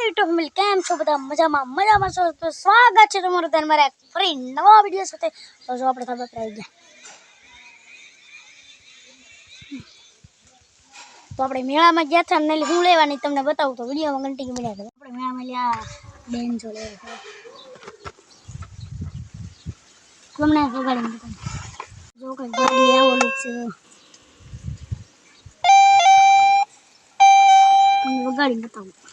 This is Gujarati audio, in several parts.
યુટ્યુબ ફેમિલી કેમ છો બધા મજામાં છો તો સ્વાગત છે તમારું ત્યાં મારા ફરી નવા વિડિયો સાથે તો જો આપણે થબક આવી ગયા તો આપણે મેળામાં ગયા હતા ને હું લેવાની તમને બતાવું તો વિડિયોમાં કન્ટિન્યુ બન્યા કરો આપણે મેળામાં લ્યા બેન જો લેવા તમને વગાડીને બતાવું જો કઈ ગાડી આવેલું છે તમને વગાડીને બતાવું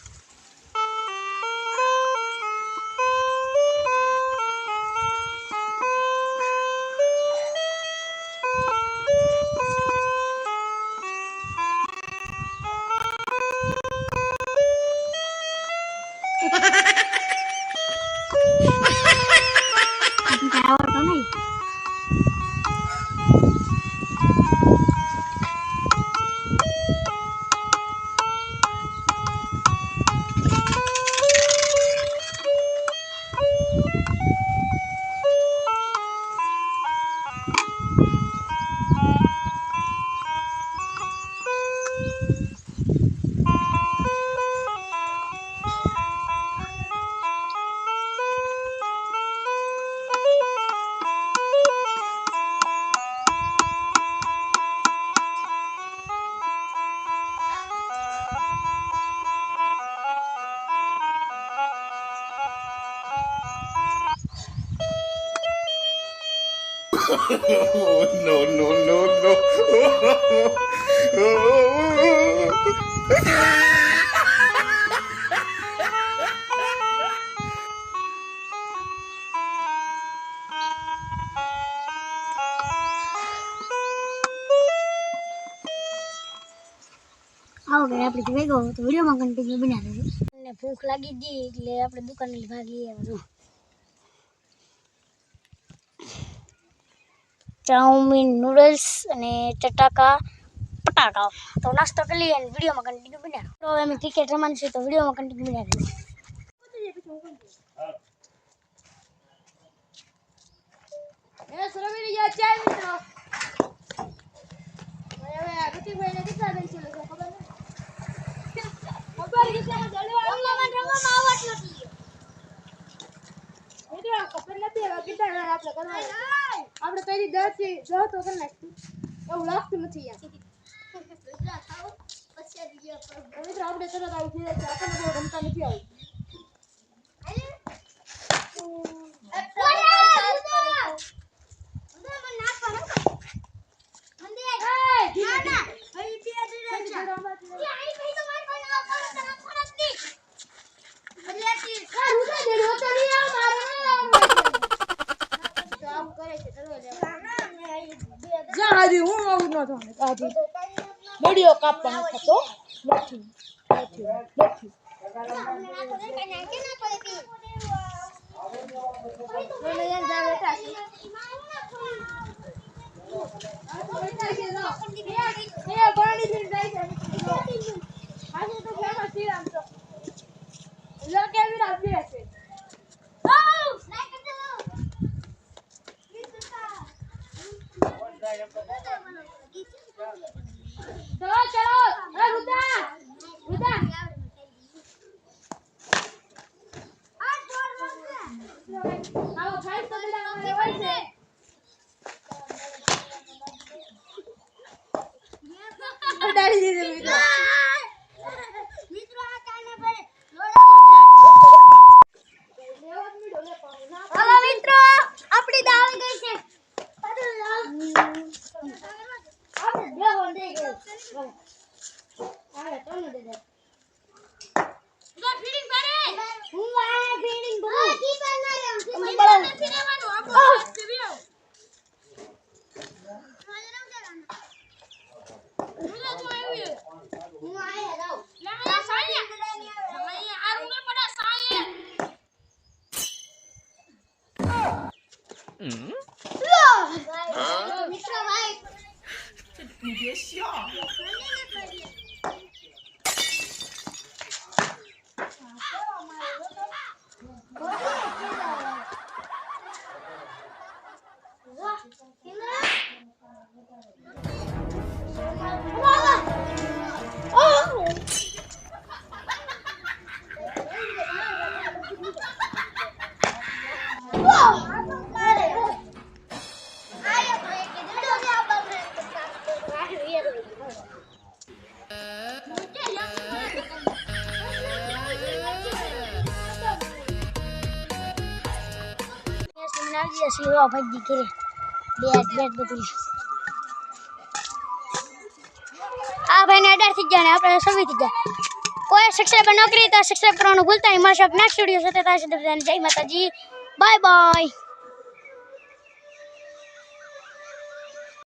આવડતો નહીં no, no, no, no. આવો કે આપણે જોઈ ગયો તો વિડિયોમાં કન્ટિન્યુ બન્યા રહેજો અને ભૂખ લાગી ગઈ એટલે આપણે દુકાને ભાગી આવ્યા ચાઉમીન નૂડલ્સ અને ચટાકા પટાકા તો નાસ્તો કરી લઈએ અને વિડીયોમાં કન્ટિન્યુ બન્યા તો અમે ક્રિકેટ રમવાનું છે તો વિડીયોમાં કન્ટિન્યુ બન્યા રહેજો એ સરવીરી યા ચાય મિત્રો હવે આગતી ભાઈને કેટલા દઈ છે ખબર નથી ખબર કેટલા જલવા રમવામાં આવત નથી મિત્રો ખબર નથી હવે કેટલા આપણે કરવાના આપણે પહેલી 10 થી 10 તો કરી નાખી એવું લાગતું નથી યાર મિત્રો આપણે તરત આવી જઈએ કે આપણને બહુ રમતા નથી આવતું જાદી હું આવું ન થાને જાદી વિડિયો કાપવાનો થતો નથી चलो चलो ए रुदा रुदा आओ फाइट तो मिला हमारे वहीं से डाली दे दे मित्र आ काने पर लेवत में ढोले पाऊंगा हेलो मित्र अपनी दाव गई છે આપણે બે વંદે ગયો આલે તને દે દે જો ફીડિંગ કરે હું આ ફીડિંગ બહુ કી પર ના રે હું નથી રહેવાનું આપો વિડિયો હું આયા જાવ લે સાયા આ રૂમે પડા સાયા મિત્ર ભાઈ你别笑。આવી ગયા સીરો ભાઈ ઘરે બેટ બધું આ ભાઈને 18 થઈ ગયા ને આપણે 26 થઈ ગયા કોઈ સબસ્ક્રાઇબ ન કરી તો સબસ્ક્રાઇબ કરવાનું ભૂલતા નહીં મળશે નેક્સ્ટ વિડિયો સાથે ત્યાં સુધી બધાને જય માતાજી બાય બાય